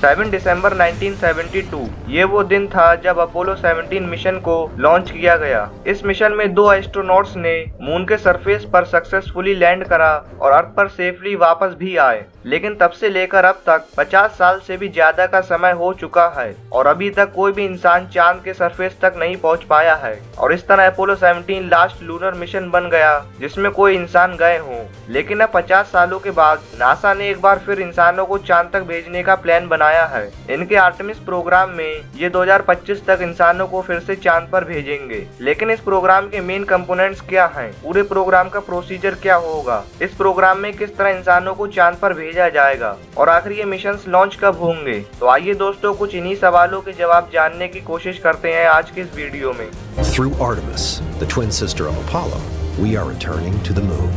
7 दिसंबर 1972 ये वो दिन था जब अपोलो 17 मिशन को लॉन्च किया गया। इस मिशन में 2 एस्ट्रोनॉट्स ने मून के सरफेस पर सक्सेसफुली लैंड करा और अर्थ पर सेफली वापस भी आए। लेकिन तब से लेकर अब तक 50 साल से भी ज्यादा का समय हो चुका है और अभी तक कोई भी इंसान चांद के सरफेस तक नहीं पहुंच पाया है। और इस तरह अपोलो 17 लास्ट लूनर मिशन बन गया जिसमें कोई इंसान गए हों। लेकिन अब 50 सालों के बाद नासा ने एक बार फिर इंसानों को चांद तक भेजने का प्लान बनाया है। इनके आर्टेमिस प्रोग्राम में ये 2025 तक इंसानों को फिर से चांद पर भेजेंगे। लेकिन इस प्रोग्राम के मेन कंपोनेंट्स क्या हैं? पूरे प्रोग्राम का प्रोसीजर क्या होगा? इस प्रोग्राम में किस तरह इंसानों को चांद पर भेजा जाएगा और आखिर ये मिशन लॉन्च कब होंगे? तो आइए दोस्तों कुछ इन्हीं सवालों के जवाब जानने की कोशिश करते हैं आज के इस वीडियो में। Through Artemis, the twin sister of Apollo, we are returning to the moon.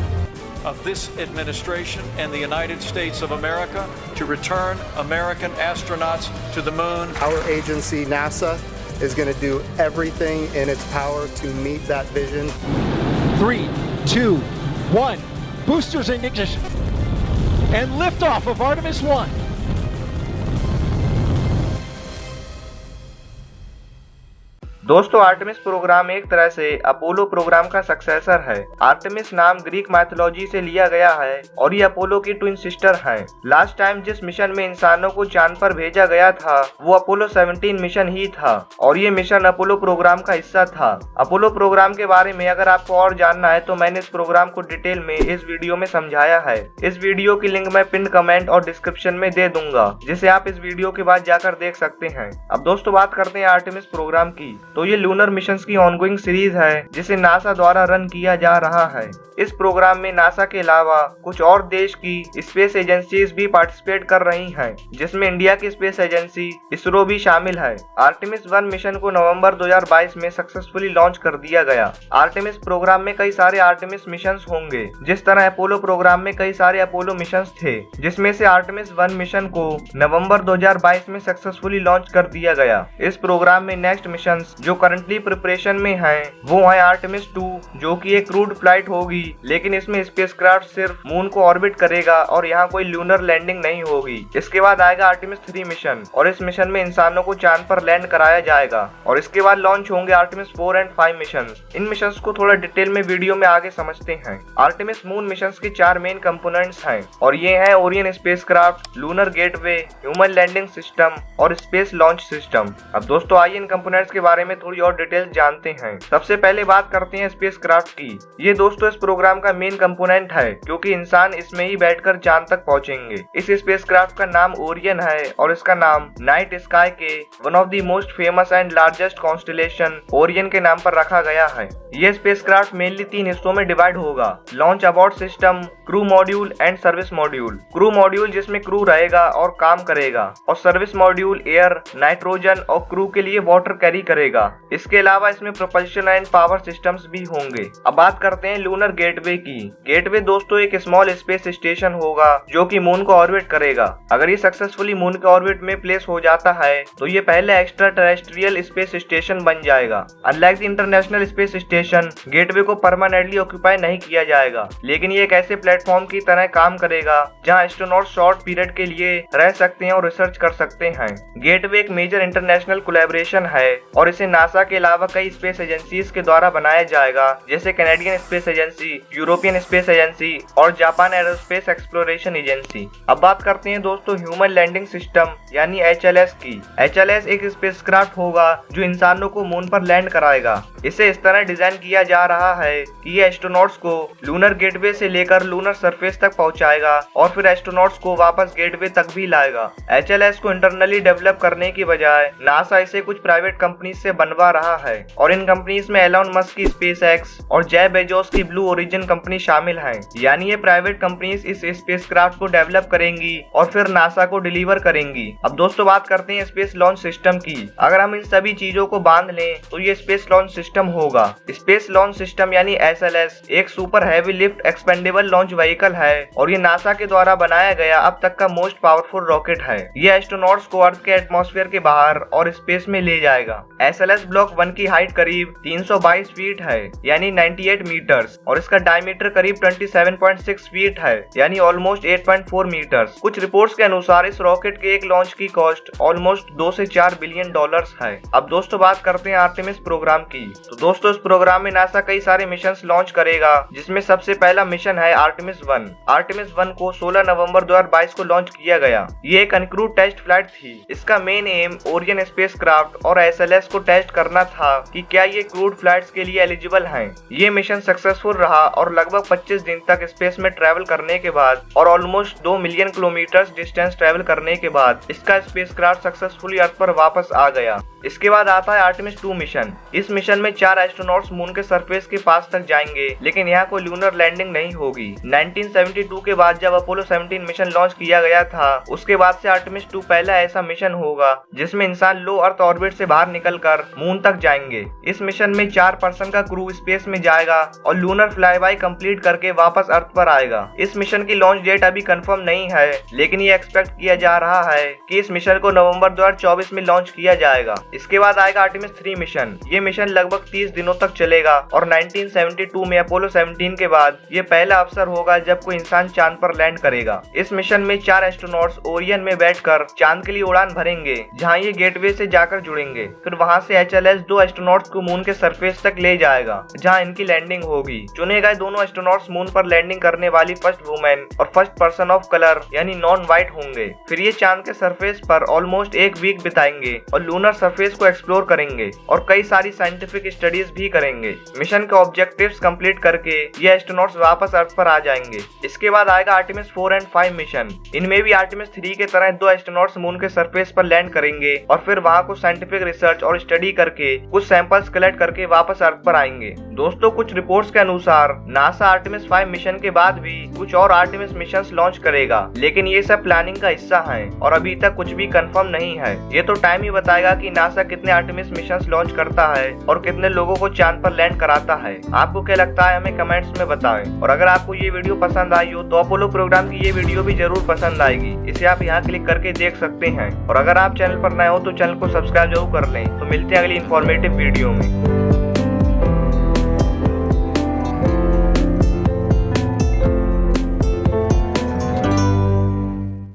Of this administration and the United States of America to return American astronauts to the moon. Our agency, NASA, is going to do everything in its power to meet that vision. 3, 2, 1. Boosters in ignition. And liftoff of Artemis 1. दोस्तों Artemis programme एक तरह से Apollo programme का successor है। Artemis नाम Greek mythology से लिया गया है और ये अपोलो की ट्विन सिस्टर हैं। लास्ट टाइम जिस मिशन में इंसानों को चांद पर भेजा गया था वो अपोलो 17 मिशन ही था और ये मिशन अपोलो प्रोग्राम का हिस्सा था। अपोलो प्रोग्राम के बारे में अगर आपको और जानना है तो मैंने इस प्रोग्राम को डिटेल में इस वीडियो में समझाया है। इस वीडियो की लिंक मैं पिन कमेंट और डिस्क्रिप्शन में दे दूंगा जिसे आप इस वीडियो के बाद जाकर देख सकते हैं। अब दोस्तों बात करते हैं आर्टेमिस प्रोग्राम की। तो ये लूनर मिशंस की ऑनगोइंग सीरीज है जिसे नासा द्वारा रन किया जा रहा है। इस प्रोग्राम में नासा के अलावा कुछ और देश की स्पेस एजेंसीज भी पार्टिसिपेट कर रही हैं, जिसमें इंडिया की स्पेस एजेंसी इसरो भी शामिल है। आर्टेमिस 1 मिशन को नवंबर 2022 में सक्सेसफुली लॉन्च कर दिया गया। आर्टेमिस प्रोग्राम में कई सारे आर्टेमिस मिशंस होंगे, जिस तरह अपोलो प्रोग्राम में कई सारे अपोलो मिशंस थे, जिसमें से आर्टेमिस 1 मिशन को नवंबर 2022 में सक्सेसफुली लॉन्च कर दिया गया। इस प्रोग्राम में नेक्स्ट मिशंस जो करंटली प्रिपरेशन में हैं वो है आर्टेमिस 2 जो कि एक क्रूड फ्लाइट होगी, लेकिन इसमें स्पेसक्राफ्ट सिर्फ मून को ऑर्बिट करेगा और यहाँ कोई लूनर लैंडिंग नहीं होगी। इसके बाद आएगा आर्टेमिस 3 मिशन और इस मिशन में इंसानों को चांद पर लैंड कराया जाएगा और इसके बाद लॉन्च होंगे Artemis 4 and 5 mission. In mission को थोड़ा डिटेल में वीडियो में आगे समझते हैं। आर्टेमिस मून मिशन के 4 मेन कंपोनेंट्स हैं और ये हैं Orion spacecraft, lunar gateway, human landing system और स्पेस लॉन्च सिस्टम। अब दोस्तों आइए इन कंपोनेंट्स के बारे में थोड़ी और डिटेल जानते हैं। सबसे पहले बात करते हैं स्पेसक्राफ्ट की। ये दोस्तों इस प्रोग्राम का मेन कंपोनेंट है क्योंकि इंसान इसमें ही बैठकर चांद तक पहुंचेंगे। इस स्पेसक्राफ्ट का नाम ओरियन है और इसका नाम नाइट स्काई के one of the most famous and largest constellation Orion के नाम पर रखा गया है। ये स्पेसक्राफ्ट मेनली 3 हिस्सों में डिवाइड होगा: launch abort system, crew module and service module. Crew module जिसमें क्रू रहेगा और काम करेगा और सर्विस मॉड्यूल एयर, नाइट्रोजन और क्रू के लिए वाटर कैरी करेगा। इसके अलावा इसमें प्रोपल्शन एंड पावर सिस्टम्स भी होंगे। अब बात करते हैं लूनर गेटवे की। गेटवे दोस्तों एक स्मॉल स्पेस स्टेशन होगा जो कि मून को ऑर्बिट करेगा। अगर ये सक्सेसफुली मून के ऑर्बिट में प्लेस हो जाता है तो ये पहले एक्स्ट्रा टेरेस्ट्रियल स्पेस स्टेशन बन जाएगा। Unlike the international space station, gateway को परमानेंटली ऑक्यूपाई नहीं किया जाएगा, लेकिन ये एक ऐसे प्लेटफॉर्म की तरह काम करेगा जहां एस्ट्रोनॉट शॉर्ट पीरियड के लिए रह सकते हैं और रिसर्च कर सकते हैं। गेटवे एक मेजर इंटरनेशनल कोलैबोरेशन है और इसे नासा के अलावा कई स्पेस एजेंसीज के द्वारा बनाया जाएगा, जैसे Canadian space agency, European space agency और जापान एरोस्पेस एक्सप्लोरेशन एजेंसी। अब बात करते हैं दोस्तों ह्यूमन लैंडिंग सिस्टम यानी HLS की। HLS एक स्पेसक्राफ्ट होगा जो इंसानों को मून पर लैंड कराएगा। इसे इस तरह डिजाइन किया जा रहा है कि ये एस्ट्रोनॉट्स को लूनर गेटवे से लेकर लूनर सरफेस तक पहुंचाएगा और फिर एस्ट्रोनॉट्स को वापस गेटवे तक भी लाएगा। HLS को इंटरनली डेवलप करने की बजाय नासा इसे कुछ प्राइवेट कंपनीज से बनवा रहा है और इन कंपनीज में एलोन मस्क की स्पेसएक्स और जेफ बेजोस की ब्लू ओरिजिन कंपनी शामिल है। यानी ये प्राइवेट कंपनीज इस स्पेसक्राफ्ट को डेवलप करेंगी और फिर नासा को डिलीवर करेंगी। अब दोस्तों बात करते हैं स्पेस लॉन्च सिस्टम की। अगर हम इन सभी चीजों को बांध लें तो ये स्पेस लॉन्च सिस्टम होगा। स्पेस लॉन्च सिस्टम यानी SLS एक super heavy lift expendable launch vehicle है और ये नासा के द्वारा बनाया गया अब तक का मोस्ट पावरफुल रॉकेट है। ये एस्ट्रोनॉट्स को अर्थ के एटमॉस्फेयर के बाहर और स्पेस में ले जाएगा। SLS SLS ब्लॉक 1 की हाइट करीब 322 फीट है यानी 98 मीटर्स और इसका डायमीटर करीब 27.6 फीट है यानी ऑलमोस्ट 8.4 मीटर्स। कुछ रिपोर्ट्स के अनुसार इस रॉकेट के एक लॉन्च की कॉस्ट ऑलमोस्ट 2 से 4 बिलियन डॉलर्स है। अब दोस्तों बात करते हैं आर्टेमिस प्रोग्राम की। तो दोस्तों इस प्रोग्राम में नासा कई सारे मिशन लॉन्च करेगा, जिसमें सबसे पहला मिशन है आर्टेमिस 1। आर्टेमिस 1 को 16 नवंबर 2022 को लॉन्च किया गया। ये एक अनक्रूड टेस्ट फ्लाइट थी। इसका मेन एम ओरियन स्पेसक्राफ्ट और SLS को टेस्ट करना था कि क्या ये क्रूड फ्लाइट्स के लिए एलिजिबल हैं। ये मिशन सक्सेसफुल रहा और लगभग 25 दिन तक स्पेस में ट्रैवल करने के बाद और almost 2 million kilometre distance travel करने के बाद इसका स्पेसक्राफ्ट सक्सेसफुली अर्थ पर वापस आ गया। इसके बाद आता है आर्टेमिस 2 मिशन। इस मिशन में 4 एस्ट्रोनॉट्स मून के सरफेस के पास तक जाएंगे, लेकिन यहाँ कोई लूनर लैंडिंग नहीं होगी। 1972 के बाद जब अपोलो 17 मिशन लॉन्च किया गया था, उसके बाद से आर्टेमिस 2 पहला ऐसा मिशन होगा जिसमें इंसान लो अर्थ ऑर्बिट से बाहर निकलकर मून तक जाएंगे। इस मिशन में 4 पर्सन का क्रू स्पेस में जाएगा और लूनर फ्लाईबाई कंप्लीट करके वापस अर्थ पर आएगा। इस मिशन की लॉन्च डेट अभी कंफर्म नहीं है, लेकिन ये एक्सपेक्ट किया जा रहा है कि इस मिशन को नवंबर 2024 में लॉन्च किया जाएगा। इसके बाद आएगा आर्टेमिस 3 मिशन। ये मिशन लगभग 30 दिनों तक चलेगा और 1972 में अपोलो 17 के बाद ये पहला अवसर होगा जब कोई इंसान चांद पर लैंड करेगा। इस मिशन में 4 एस्ट्रोनॉट्स ओरियन में बैठकर चांद के लिए उड़ान भरेंगे, जहां ये गेटवे से जाकर जुड़ेंगे। फिर वहां से HLS 2 एस्ट्रोनॉट्स को मून के सरफेस तक ले जाएगा, जहां इनकी लैंडिंग होगी। चुने गए दोनों एस्ट्रोनॉट्स मून पर लैंडिंग करने वाली फर्स्ट वुमेन और फर्स्ट पर्सन ऑफ कलर यानी नॉन व्हाइट होंगे। फिर ये चांद के सरफेस पर ऑलमोस्ट 1 वीक बिताएंगे और लूनर सरफेस को एक्सप्लोर करेंगे और कई सारी साइंटिफिक स्टडीज भी करेंगे। मिशन के ऑब्जेक्टिव्स कंप्लीट करके ये एस्ट्रोनॉट्स वापस अर्थ पर आ जाएंगे। इसके बाद आएगा आर्टेमिस 4 और 5 मिशन। इनमें भी आर्टेमिस 3 के तरह 2 एस्ट्रोनॉट्स मून के सरफेस पर लैंड करेंगे और फिर वहां कुछ साइंटिफिक रिसर्च और स्टडी करके कुछ सैंपल्स कलेक्ट करके वापस अर्थ पर आएंगे। दोस्तों कुछ रिपोर्ट्स के अनुसार नासा आर्टेमिस 5 मिशन के बाद भी कुछ और आर्टेमिस मिशंस लॉन्च करेगा, लेकिन ये सब प्लानिंग का हिस्सा है और अभी तक कुछ भी कंफर्म नहीं है। ये तो टाइम ही बताएगा कि नासा कितने आर्टेमिस मिशंस लॉन्च करता है और कितने लोगों को चांद पर लैंड कराता है। आपको क्या लगता है हमें कमेंट्स में बताएं। और अगर आपको ये वीडियो पसंद आई हो तो अपोलो प्रोग्राम की ये वीडियो भी जरूर पसंद आएगी। इसे आप यहाँ क्लिक करके देख सकते हैं और अगर आप चैनल पर नए हो तो चैनल को सब्सक्राइब जरूर कर लें। तो मिलते हैं अगली इन्फॉर्मेटिव वीडियो में।